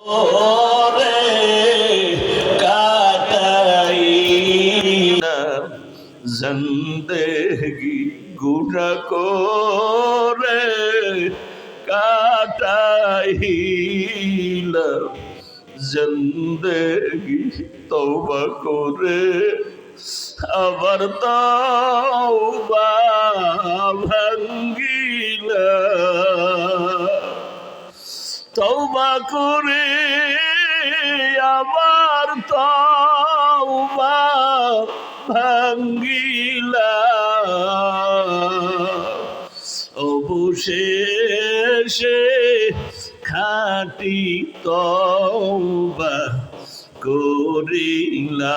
ওরে কাটাই না জিন্দেগি গুনাহ করে কাটাইলাম জিন্দেগি তওবা করে আবার তওবা ভাঙ্গিলাম তওবা করে আবার তওবা ভাঙ্গিলাম অবশেষে খাঁটি তওবা করিলাম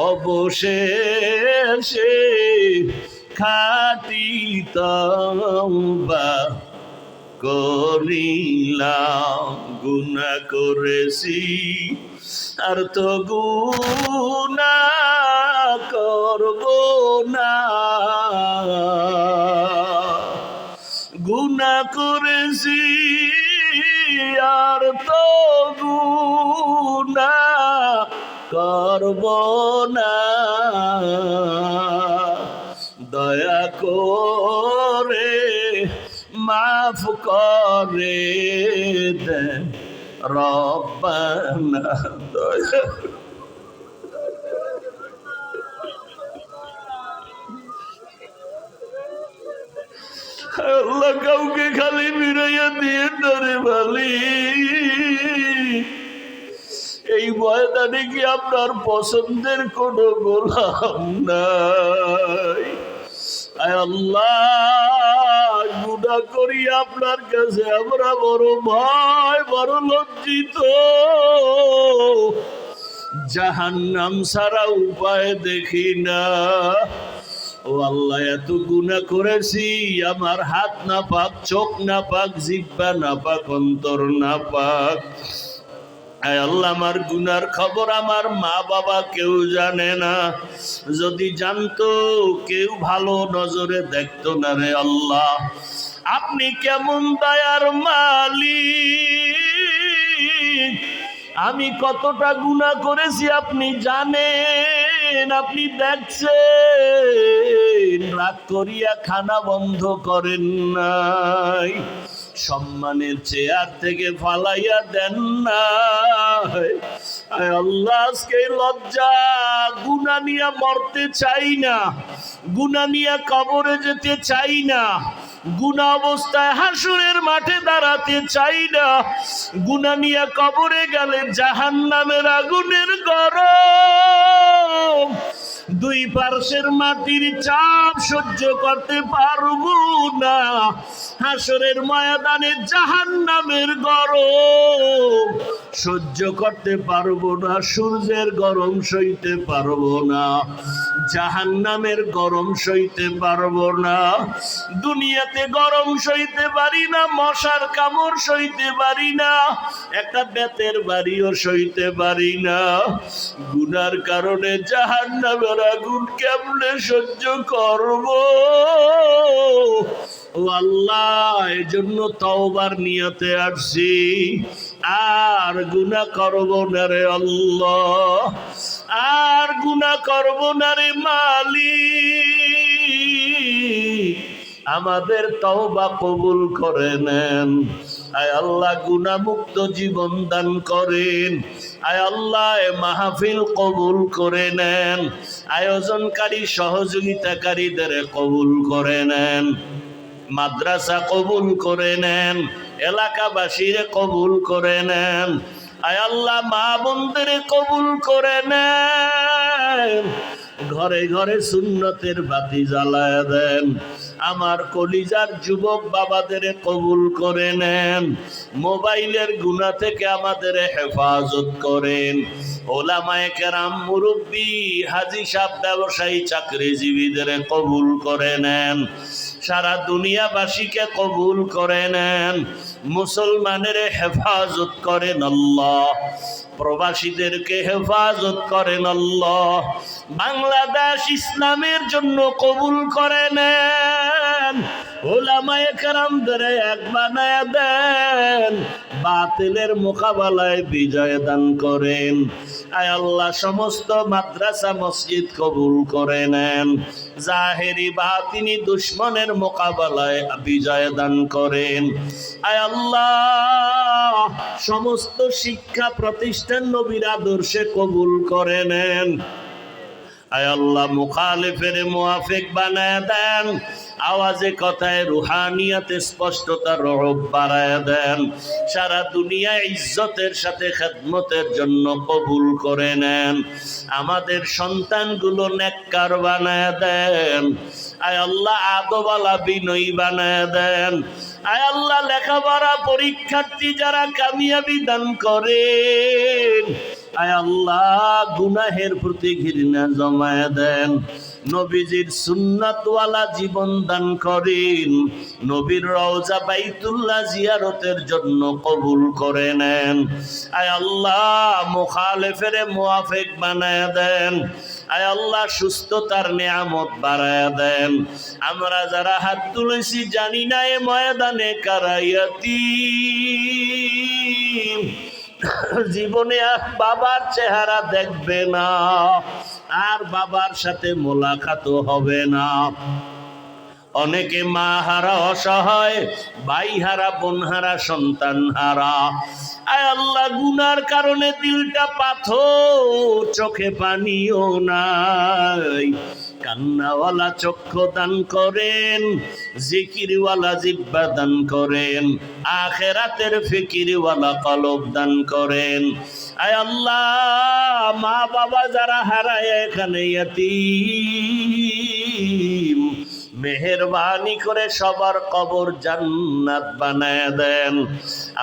অবশেষে খাঁটি তওবা করিলাম গুনাহ করেছি আর তো গুনাহ করব না গুনাহ করেছি আর তো গুনাহ করব না দয়া করে মাফ করে দেন রব্বানা দয়া আল্লাহ কাউকে খালি ফিরাইয়া দিয়ে ধরে বলি এই ময়দানে কি আপনার পছন্দের কোন গোলাম নাই আল্লাহ গুনাহ করি আপনার কাছে আমরা বড় ভয় বড় লজ্জিত জাহান্নাম ছাড়া উপায় দেখি না ও আল্লাহ এত গুনাহ করেছি আমার হাত না পাক চোখ না পাক জিহ্বা না পাক অন্তর না পাক আয় আল্লাহ আমার গুনার খবর আমার মা বাবা কেউ জানে না যদি জানতো কেউ ভালো নজরে দেখতো না রে আল্লাহ আপনি কেমন দয়ার মালিক আমি কতটা গুনাহ করেছি আপনি জানেন আপনি দেখছেন রাগ করিয়া খানা বন্ধ করেন নাই সম্মানের চেয়ার থেকে ফালাইয়া দেন না আল্লাহ আজকে লজ্জা গুনাহ নিয়ে মরতে চাই না গুনাহ নিয়ে কবরে যেতে চাই না গুনাহ অবস্থায় হাসরের মাঠে দাঁড়াতে চাই না গুনাহ নিয়ে কবরে গেলে জাহান্নামের আগুনের গরম দুই পার্শ্বের মাটির চাপ সহ্য করতে পারবো না হাসরের ময়দানে জাহান্নামের গরম সহ্য করতে পারবো না সূর্যের গরম সইতে পারবো না জাহান্নামের গরম সইতে পারবো না দুনিয়াতে গরম সইতে পারি না মশার কামড় সইতে পারি না একটা বেতের বাড়িও সইতে পারি না গুনার কারণে জাহান্নামের আগুন কেমনে সহ্য করব ও আল্লাহ এজন্য তওবার নিয়তে আসছি আর গুনাহ করব না রে আল্লাহ আর গুনাহ করব না রে মালিক আমাদের তওবা কবুল করে নেন আয় আল্লাহ গুনাহ মুক্ত জীবন দান করেন আয় আল্লাহ মাহফিল কবুল করে নেন আয়োজনকারী সহযোগিতাকারীদের কবুল করে নেন মাদ্রাসা কবুল করে নেন এলাকাবাসীর কবুল করে নেন আয় আল্লাহ মা বোনদের কবুল করে নেন ঘরে ঘরে সুন্নতের বাতি জ্বালায় দেন আমার কলিজার যুবক বাবাদের কবুল করে নেন মোবাইলের গুনাহ থেকে আমাদের হেফাজত করেন ওলামায়ে কেরাম মুরব্বী হাজী সাহেব ব্যবসায়ী চাকরিজীবীদের কবুল করে নেন সারা দুনিয়াবাসীকে কবুল করে নেন মুসলমানের হেফাজত করেন আল্লাহ প্রবাসীদেরকে হেফাজত করেন আল্লাহ বাংলাদেশ ইসলামের জন্য কবুল করে নেন উলামায়ে কেরামদের এক বানায়া দেন, বাতিলের মোকাবেলায় বিজয় দান করেন। আয় আল্লাহ সমস্ত মাদ্রাসা মসজিদ কবুল করে নেন, জাহেরি বাতিনি দুশ্মনের মোকাবেলায় বিজয় দান করেন। আয় আল্লাহ সমস্ত শিক্ষা প্রতিষ্ঠান নবীর আদর্শে কবুল করে নেন। আয় আল্লাহ মুখালিফের মুআফিক বানায় দেন, আওয়াজে কথায় রুহানিয়াতে স্পষ্টতার রব বাড়ায় দেন। সারা দুনিয়ায় ইজ্জতের সাথে খেদমতের জন্য কবুল করে নেন। আমাদের সন্তানগুলো নেককার বানায় দেন। আয় আল্লাহ আদবালা বিনয়ী বানায় দেন। আয় আল্লাহ লেখাপড়া পরীক্ষার্থী যারা কামিয়াবি দান করেন। আয় আল্লাহ গুনাহের প্রতি ঘৃণা জমায় দেন। নবীজির সুন্নাতওয়ালা জীবন দান করেন। নবীর রওজা বাইতুল্লাহ জিয়ারতের জন্য কবুল করে নেন। আয় আল্লাহ মুখালিফের মুআফিক বানায় দেন। আয় আল্লাহ সুস্থতার নিয়ামত বাড়ায় দেন। আমরা যারা হাত তুলেছি জানি না এ ময়দানে কারা ইয়াতীম, জীবনে আর বাবার চেহারা দেখবে না, আর বাবার সাথে মোলাকাতও হবে না। অনেকে মা হারা অসহায়, ভাই হারা, বোন হারা, সন্তান হারা। আয় আল্লাহ গুনার কারণে দিলটা পাথর, চোখে পানিও নাই। কান্নাওয়ালা চক্ষু দান করেন, জিকিরওয়ালা জিহ্বা দান করেন, আখিরাতের ফিকিরওয়ালা কলব দান করেন। আয় আল্লাহ মা বাবা যারা হারায় এখানে ইয়াতীম, মেহেরবানি করে সবার কবর জান্নাত বানায় দেন।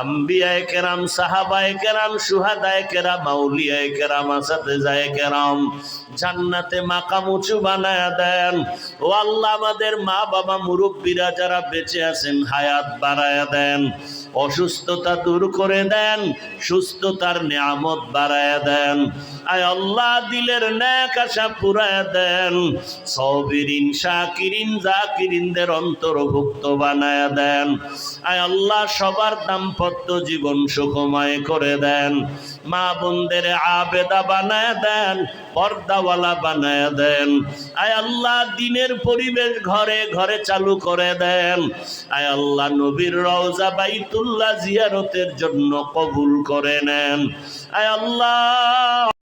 আম্বিয়ায়ে কেরাম, সাহাবায়ে কেরাম, শুহাদায়ে কেরাম, আউলিয়ায়ে কেরাম, আসাতিজায়ে কেরাম জান্নাতে মাকাম উঁচু বানায় দেন। ও আল্লাহ আমাদের মা বাবা মুরব্বীরা যারা বেঁচে আছেন হায়াত বাড়ায় দেন, অসুস্থতা দূর করে দেন, সুস্থতার নিয়ামত বাড়ায় দেন। আয় আল্লাহ দিলের নেক আশা পুরায় দেন। সাবিরিন, শাকিরিন, জাকিরিনদের অন্তর্ভুক্ত বানায় দেন। আয় আল্লাহ সবার দাম্পত্য জীবন সুখময় করে দেন। মা বোনদের আবেদা বানায় দেন, পর্দাওয়ালা বানায় দেন। আয় আল্লাহ দিনের পরিবেশ ঘরে ঘরে চালু করে দেন। আয় আল্লাহ নবীর রওজা বাইতুল্লাহ জিয়ারতের জন্য কবুল করে নেন। আয় আল্লাহ